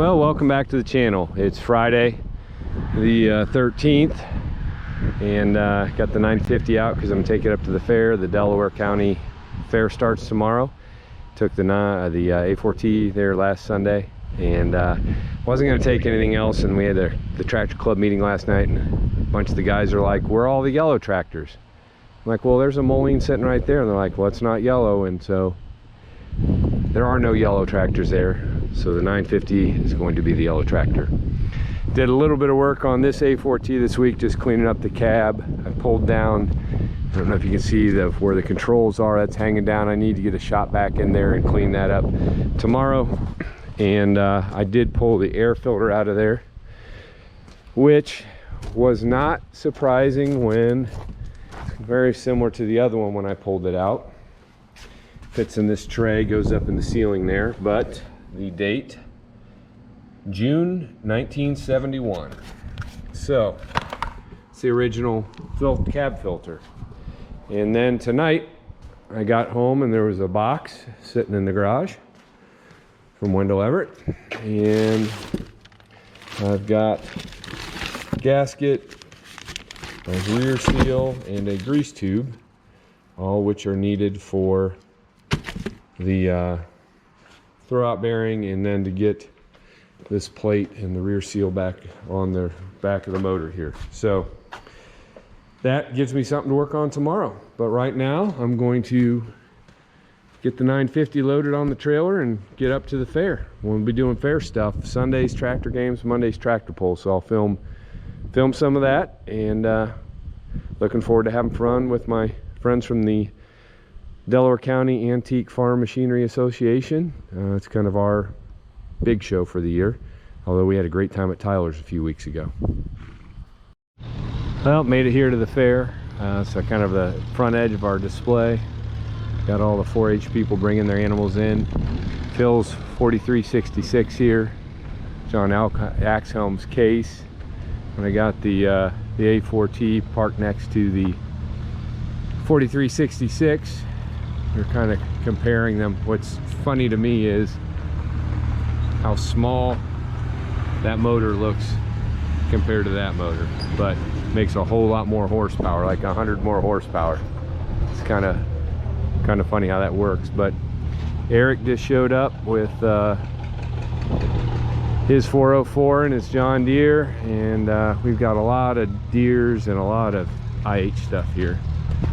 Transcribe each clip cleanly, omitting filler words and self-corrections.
Well, welcome back to the channel. It's Friday the 13th, and got the 950 out because I'm gonna take it up to the fair. The Delaware County Fair starts tomorrow. Took the A4T there last Sunday, and wasn't gonna take anything else. And we had the tractor club meeting last night, and a bunch of the guys are like, "Where are all the yellow tractors?" I'm like, "Well, there's a Moline sitting right there." And they're like, "Well, it's not yellow," and so there are no yellow tractors there. So the 950 is going to be the yellow tractor. Did a little bit of work on this A4T this week, just cleaning up the cab. I pulled down, I don't know if you can see where the controls are, that's hanging down. I need to get a shot back in there and clean that up tomorrow. And I did pull the air filter out of there, which was not surprising when, very similar to the other one when I pulled it out. Fits in this tray, goes up in the ceiling there, but the date, June 1971. So it's the original cab filter. And then tonight I got home and there was a box sitting in the garage from Wendell Everett, and I've got a gasket, a rear seal, and a grease tube, all which are needed for the throwout bearing, and then to get this plate and the rear seal back on the back of the motor here. So that gives me something to work on tomorrow. But right now I'm going to get the 950 loaded on the trailer and get up to the fair. We'll be doing fair stuff. Sundays tractor games, Mondays tractor pull. So I'll film some of that, and looking forward to having fun with my friends from the Delaware County Antique Farm Machinery Association. It's kind of our big show for the year, although we had a great time at Tyler's a few weeks ago. Well, made it here to the fair. So kind of the front edge of our display. Got all the 4-H people bringing their animals in. Phil's 4366 here, John Axhelm's case. And I got the A4T parked next to the 4366. We're kind of comparing them. What's funny to me is how small that motor looks compared to that motor, but makes a whole lot more horsepower, like 100 more horsepower. It's kind of funny how that works. But Eric just showed up with his 404 and his John Deere, and we've got a lot of Deeres and a lot of IH stuff here.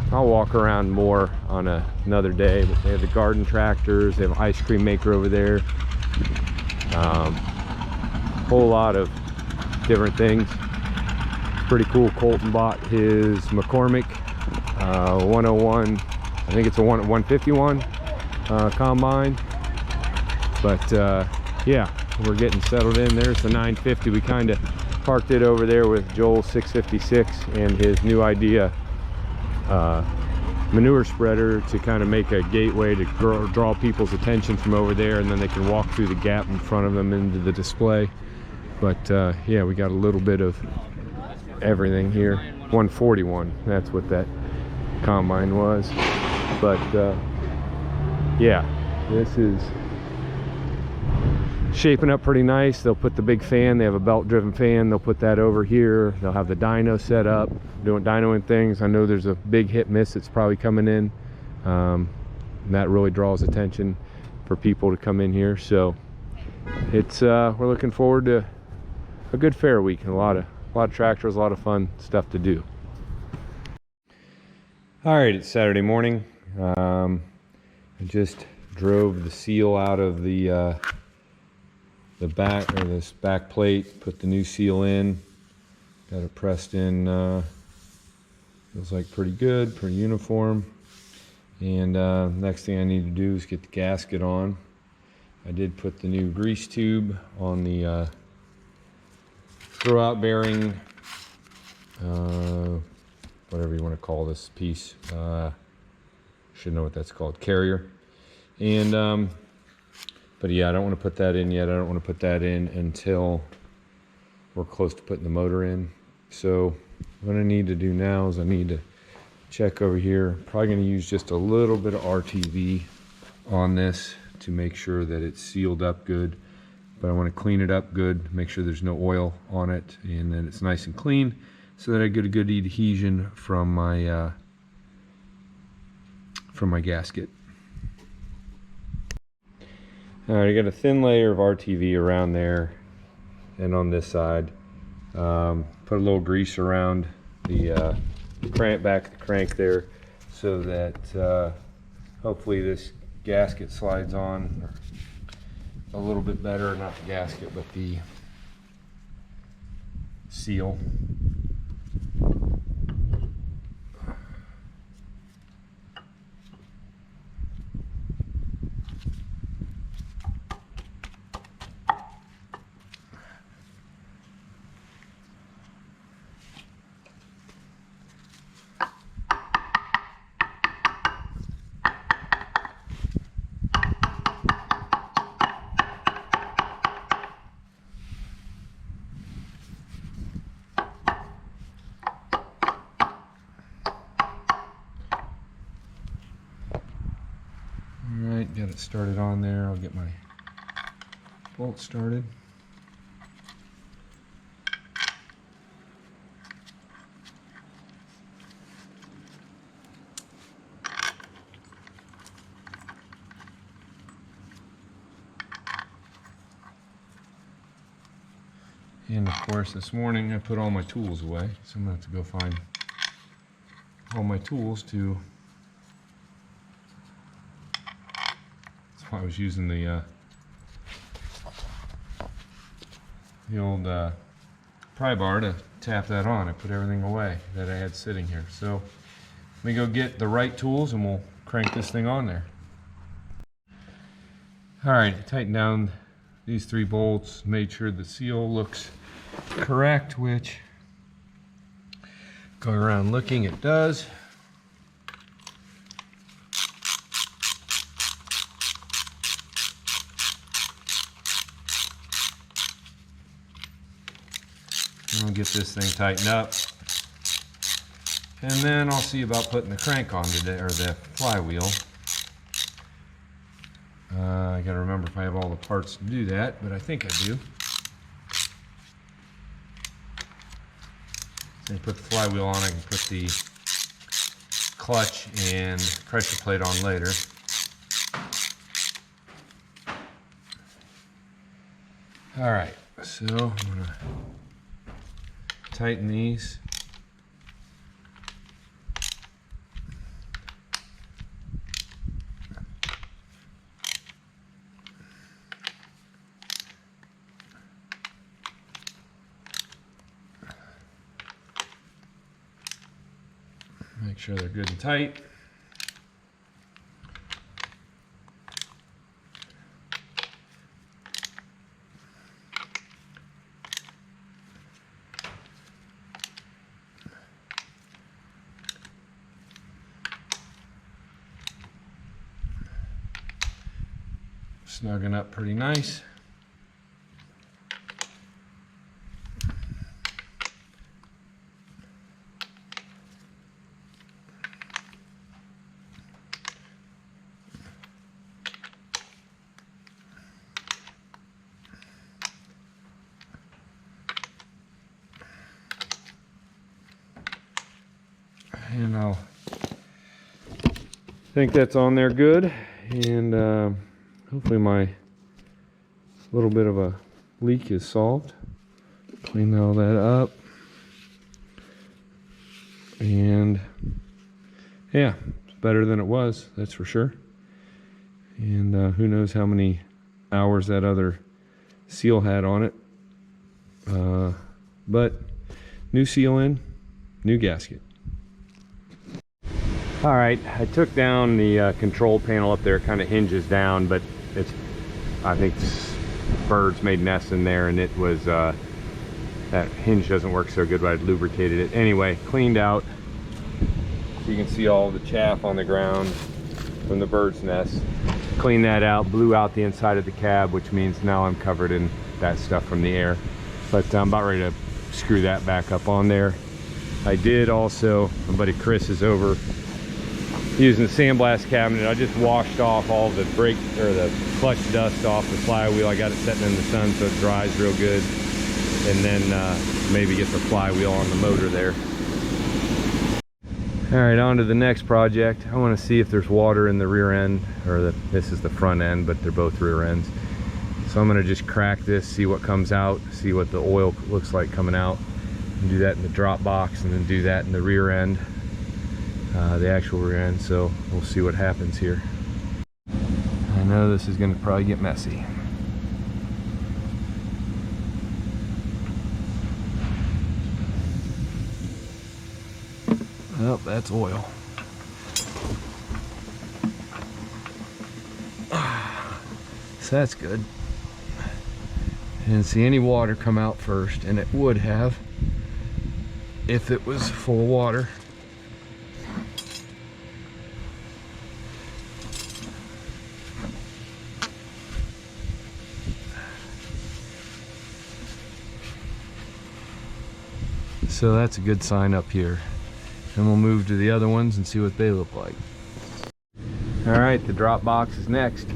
I'll walk around more on another day, but they have the garden tractors, they have an ice cream maker over there, whole lot of different things. Pretty cool. Colton bought his McCormick 101, I think it's a 151 combine. But yeah, we're getting settled in. There's the 950. We kind of parked it over there with Joel's 656 and his new idea manure spreader to kind of make a gateway to draw people's attention from over there, and then they can walk through the gap in front of them into the display. But yeah, we got a little bit of everything here. 141, that's what that combine was. But yeah, this is shaping up pretty nice. They'll put the big fan, they have a belt driven fan, they'll put that over here. They'll have the dyno set up, doing dynoing things. I know there's a big hit miss that's probably coming in, and that really draws attention for people to come in here. So it's we're looking forward to a good fair week and a lot of tractors, a lot of fun stuff to do. All right, it's Saturday morning. I just drove the seal out of the back, or this back plate, put the new seal in, got it pressed in. Feels like pretty good, pretty uniform. And next thing I need to do is get the gasket on. I did put the new grease tube on the throwout bearing, whatever you want to call this piece, should know what that's called, carrier. And but yeah, I don't want to put that in yet. I don't want to put that in until we're close to putting the motor in. So what I need to do now is I need to check over here. Probably going to use just a little bit of RTV on this to make sure that it's sealed up good. but I want to clean it up good, make sure there's no oil on it, and then it's nice and clean so that I get a good adhesion from my gasket. All right, I got a thin layer of RTV around there and on this side. Put a little grease around the back of the crank there so that hopefully this gasket slides on a little bit better. Not the gasket, but the seal. Alright, got it started on there. I'll get my bolt started. And of course this morning I put all my tools away, so I'm going to have to go find all my tools to... I was using the old pry bar to tap that on. I put everything away that I had sitting here. So let me go get the right tools and we'll crank this thing on there. Alright, tighten down these 3 bolts, made sure the seal looks correct, which going around looking, it does. I'll get this thing tightened up, and then I'll see about putting the crank on today, or the flywheel. I gotta remember if I have all the parts to do that, but I think I do. Then put the flywheel on, I can put the clutch and pressure plate on later. Alright, so I'm gonna tighten these. Make sure they're good and tight. Snugging up pretty nice. And I'll think that's on there good, and hopefully my little bit of a leak is solved. Clean all that up, and yeah, it's better than it was, that's for sure. And who knows how many hours that other seal had on it, but new seal in, new gasket. All right, I took down the control panel up there. It kind of hinges down, but it's, I think birds made nests in there, and it was, that hinge doesn't work so good, but I'd lubricated it. Anyway, cleaned out. So you can see all the chaff on the ground from the bird's nest. Cleaned that out, blew out the inside of the cab, which means now I'm covered in that stuff from the air. But I'm about ready to screw that back up on there. I did also, my buddy Chris is over using the sandblast cabinet. I just washed off all the brake or the clutch dust off the flywheel. I got it setting in the sun so it dries real good, and then maybe get the flywheel on the motor there. All right, on to the next project. I want to see if there's water in the rear end, or this is the front end, but they're both rear ends. So I'm going to just crack this, see what comes out, see what the oil looks like coming out, and do that in the drop box, and then do that in the rear end, the actual rear end. So we'll see what happens here. I know this is going to probably get messy. Oh, that's oil. So that's good. I didn't see any water come out first, and it would have if it was full of water. So that's a good sign up here. And we'll move to the other ones and see what they look like. All right, the drop box is next.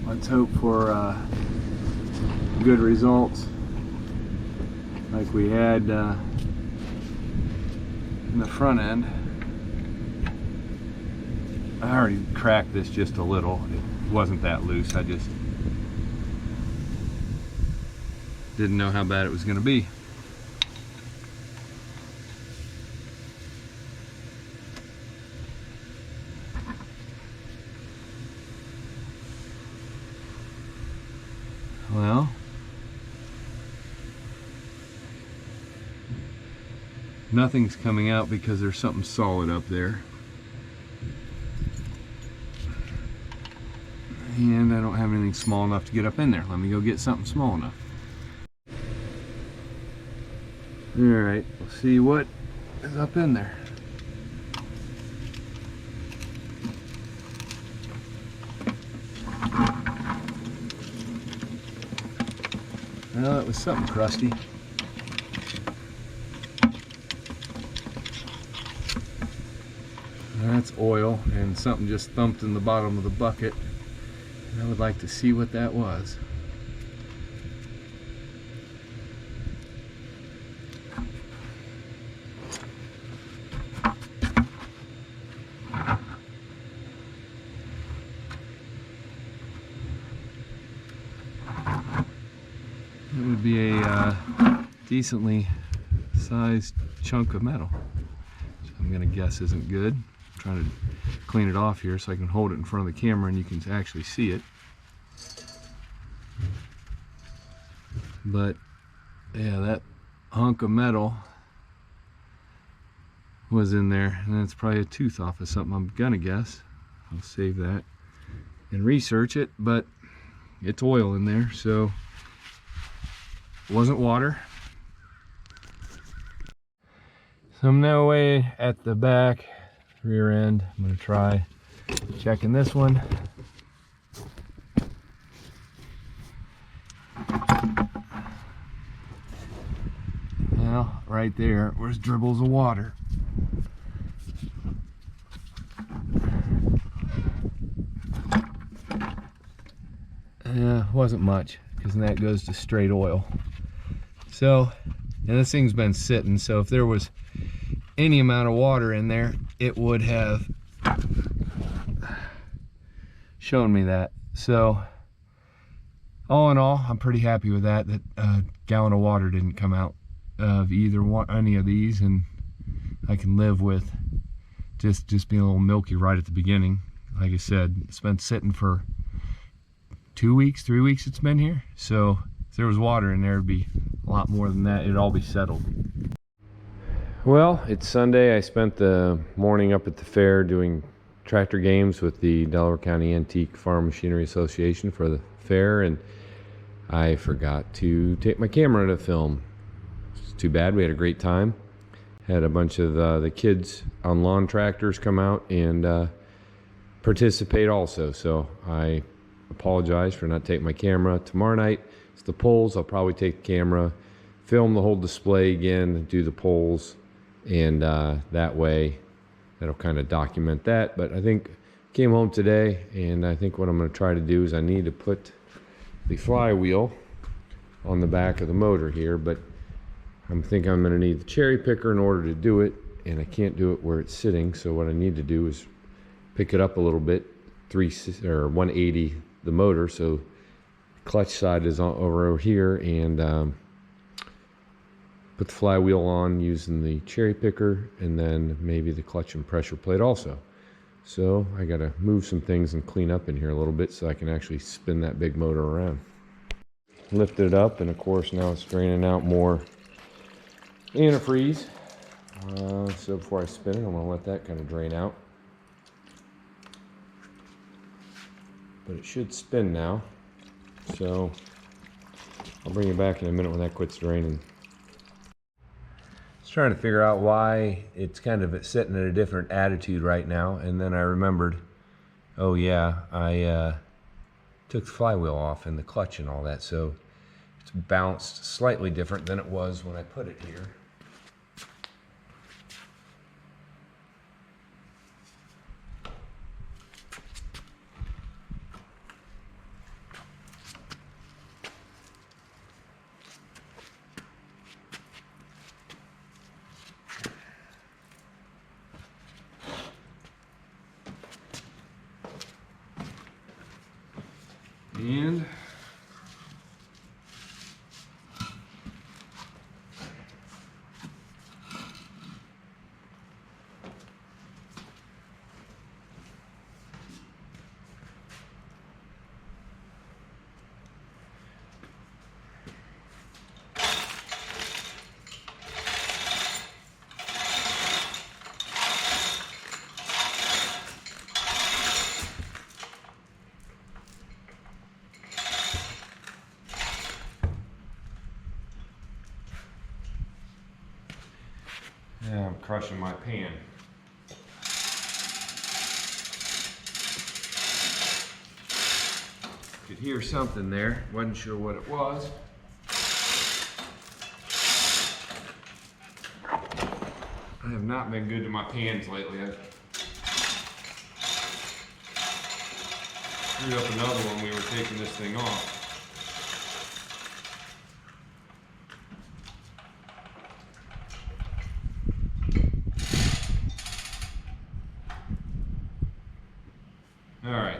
Let's hope for good results like we had in the front end. I already cracked this just a little. It wasn't that loose. I just didn't know how bad it was going to be. Well, nothing's coming out because there's something solid up there. And I don't have anything small enough to get up in there. Let me go get something small enough. Alright, we'll see what is up in there. Well, it was something crusty. That's oil, and something just thumped in the bottom of the bucket. And I would like to see what that was. It would be a decently sized chunk of metal, which I'm gonna guess isn't good. I'm trying to clean it off here so I can hold it in front of the camera and you can actually see it. But yeah, that hunk of metal was in there, and that's probably a tooth off of something, I'm gonna guess. I'll save that and research it, but it's oil in there, so it wasn't water. So I'm now away at the back rear end. I'm going to try checking this one. Well, right there, there's dribbles of water. Wasn't much, because that goes to straight oil. So, and this thing's been sitting, so if there was any amount of water in there, it would have shown me that. So, all in all, I'm pretty happy with that a gallon of water didn't come out of any of these, and I can live with just being a little milky right at the beginning. Like I said, it's been sitting for 2 weeks, 3 weeks it's been here. So if there was water in there, it'd be a lot more than that. It'd all be settled. Well, it's Sunday. I spent the morning up at the fair doing tractor games with the Delaware County Antique Farm Machinery Association for the fair, and I forgot to take my camera to film. It's too bad. We had a great time. Had a bunch of the kids on lawn tractors come out and participate also, so I apologize for not taking my camera. Tomorrow night it's the polls. I'll probably take the camera, film the whole display again, do the polls, and that way that'll kind of document that. But I think came home today, and I think what I'm going to try to do is I need to put the flywheel on the back of the motor here, but I'm thinking I'm going to need the cherry picker in order to do it, and I can't do it where it's sitting. So what I need to do is pick it up a little bit, 180 the motor, so clutch side is over here, and put the flywheel on using the cherry picker, and then maybe the clutch and pressure plate also. So I got to move some things and clean up in here a little bit so I can actually spin that big motor around. Lift it up, and of course now it's draining out more antifreeze. So before I spin it, I'm going to let that kind of drain out. But it should spin now. So I'll bring you back in a minute when that quits draining. Just trying to figure out why it's kind of sitting at a different attitude right now, and then I remembered, oh yeah, I took the flywheel off and the clutch and all that, so it's bounced slightly different than it was when I put it here. And yeah, I'm crushing my pan. Could hear something there, wasn't sure what it was. I have not been good to my pans lately. I screwed up another one. We were taking this thing off. All right,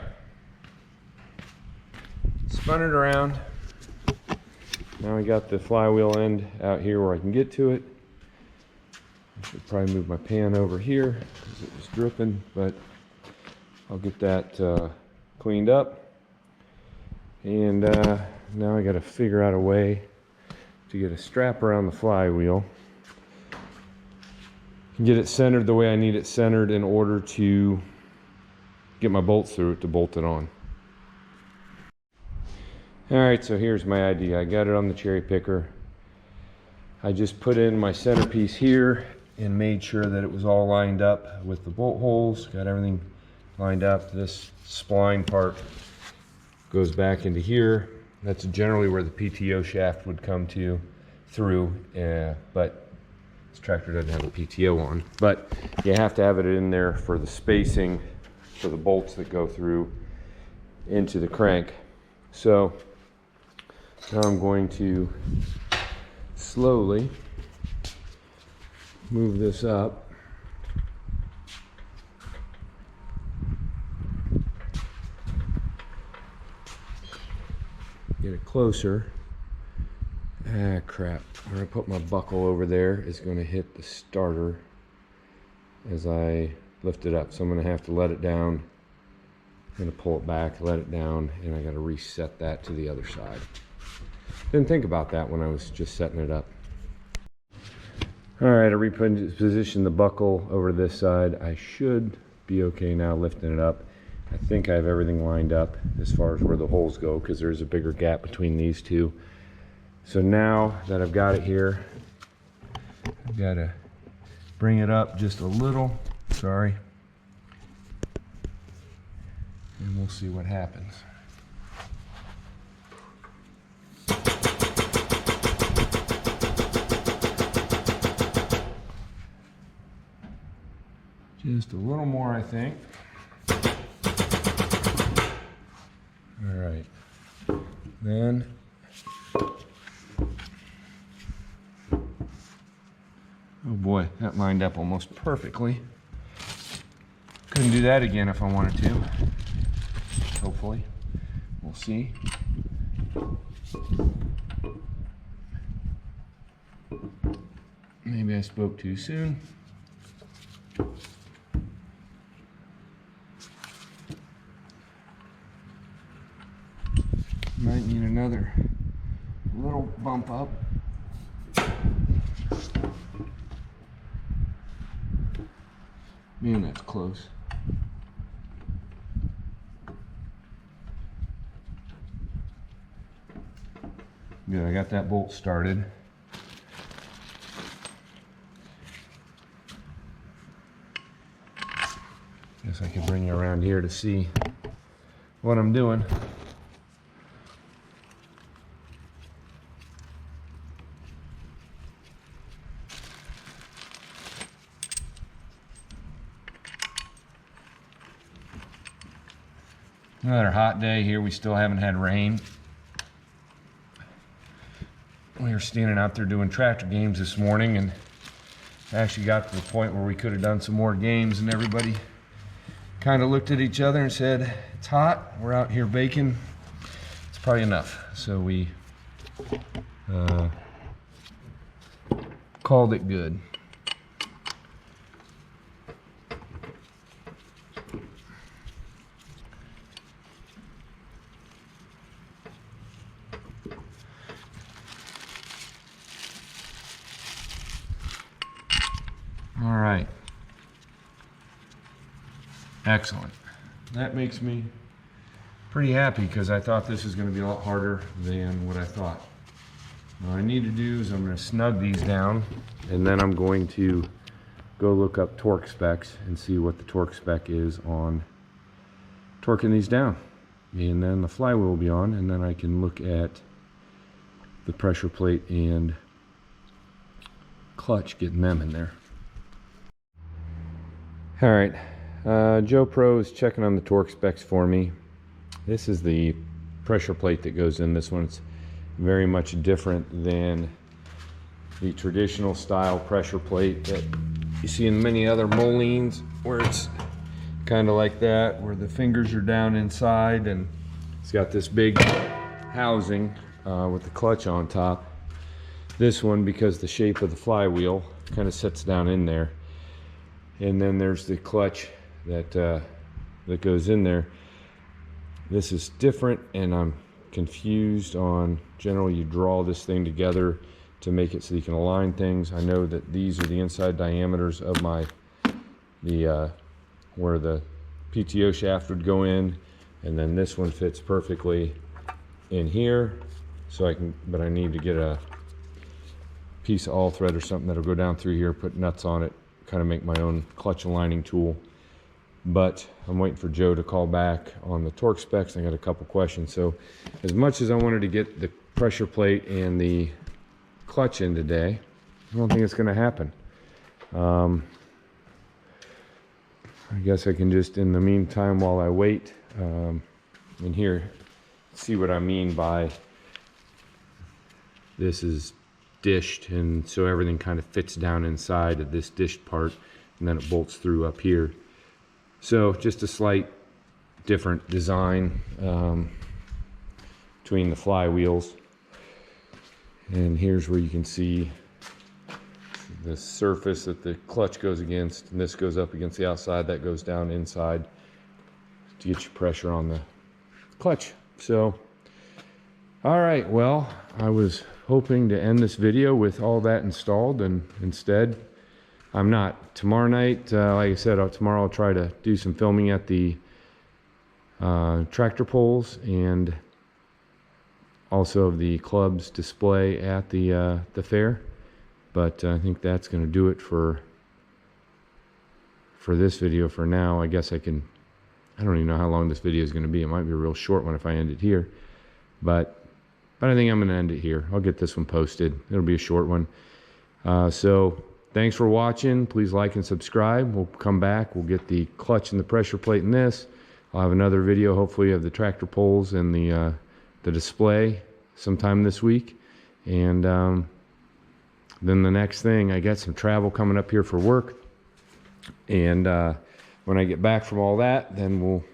spun it around. Now I got the flywheel end out here where I can get to it. I should probably move my pan over here because it was dripping, but I'll get that cleaned up. And now I got to figure out a way to get a strap around the flywheel and get it centered the way I need it centered in order to get my bolts through it to bolt it on. All right, so here's my idea. I got it on the cherry picker. I just put in my centerpiece here and made sure that it was all lined up with the bolt holes. Got everything lined up. This spline part goes back into here. That's generally where the PTO shaft would come through, but this tractor doesn't have a PTO on. But you have to have it in there for the spacing for the bolts that go through into the crank. So now I'm going to slowly move this up. Get it closer. Ah, crap. I'm going to put my buckle over there. It's going to hit the starter as I lift it up. So I'm going to have to let it down. I'm going to pull it back, let it down, and I got to reset that to the other side. Didn't think about that when I was just setting it up. All right, I repositioned the buckle over this side. I should be okay now lifting it up. I think I have everything lined up as far as where the holes go because there's a bigger gap between these two. So now that I've got it here, I've got to bring it up just a little. Sorry. And we'll see what happens. Just a little more, I think. All right. Then oh boy, that lined up almost perfectly. Couldn't do that again if I wanted to. Hopefully. We'll see. Maybe I spoke too soon. Might need another little bump up. Man, that's close. Good, I got that bolt started. Guess I could bring you around here to see what I'm doing. Another hot day here. We still haven't had rain. We were standing out there doing tractor games this morning and actually got to the point where we could have done some more games, and everybody kind of looked at each other and said, it's hot, we're out here baking, it's probably enough. So we called it good. All right. Excellent. That makes me pretty happy because I thought this was going to be a lot harder than what I thought. What I need to do is I'm going to snug these down, and then I'm going to go look up torque specs and see what the torque spec is on torquing these down. And then the flywheel will be on, and then I can look at the pressure plate and clutch, getting them in there. All right, Joe Pro is checking on the torque specs for me. This is the pressure plate that goes in. This one's very much different than the traditional style pressure plate that you see in many other Molines, where it's kind of like that, where the fingers are down inside and it's got this big housing with the clutch on top. This one, because the shape of the flywheel, kind of sits down in there. And then there's the clutch that that goes in there. This is different, and I'm confused on, generally you draw this thing together to make it so you can align things. I know that these are the inside diameters of my where the PTO shaft would go in, and then this one fits perfectly in here. So I can, but I need to get a piece of all thread or something that'll go down through here, put nuts on it, kind of make my own clutch aligning tool. But I'm waiting for Joe to call back on the torque specs. I got a couple questions. So as much as I wanted to get the pressure plate and the clutch in today, I don't think it's going to happen. I guess I can just, in the meantime, while I wait, in here, see what I mean by this is dished, and so everything kind of fits down inside of this dished part, and then it bolts through up here. So just a slight different design between the flywheels. And here's where you can see the surface that the clutch goes against, and this goes up against the outside, that goes down inside to get your pressure on the clutch. So all right, well, I was hoping to end this video with all that installed, and instead I'm not. Tomorrow night, like I said, tomorrow I'll try to do some filming at the tractor pulls and also of the club's display at the fair. But I think that's going to do it for this video for now. I guess I don't even know how long this video is going to be. It might be a real short one if I end it here, but I think I'm going to end it here. I'll get this one posted. It'll be a short one. So thanks for watching. Please like and subscribe. We'll come back. We'll get the clutch and the pressure plate in this. I'll have another video, hopefully, of the tractor poles and the display sometime this week. And then the next thing, I got some travel coming up here for work. And when I get back from all that, then we'll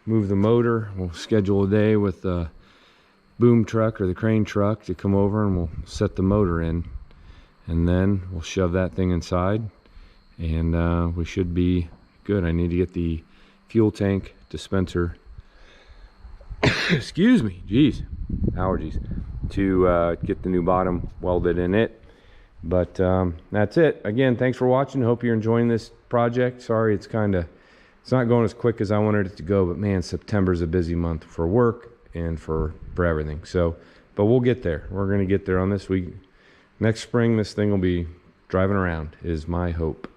move the motor. We'll schedule a day with the boom truck or the crane truck to come over, and we'll set the motor in. And then we'll shove that thing inside, and we should be good. I need to get the fuel tank dispenser, excuse me, geez, allergies, to get the new bottom welded in it. But that's it. Again, thanks for watching. Hope you're enjoying this project. Sorry, it's not going as quick as I wanted it to go, but man, September's a busy month for work and for everything. So, but we'll get there. We're gonna get there on this week. Next spring, this thing will be driving around, is my hope.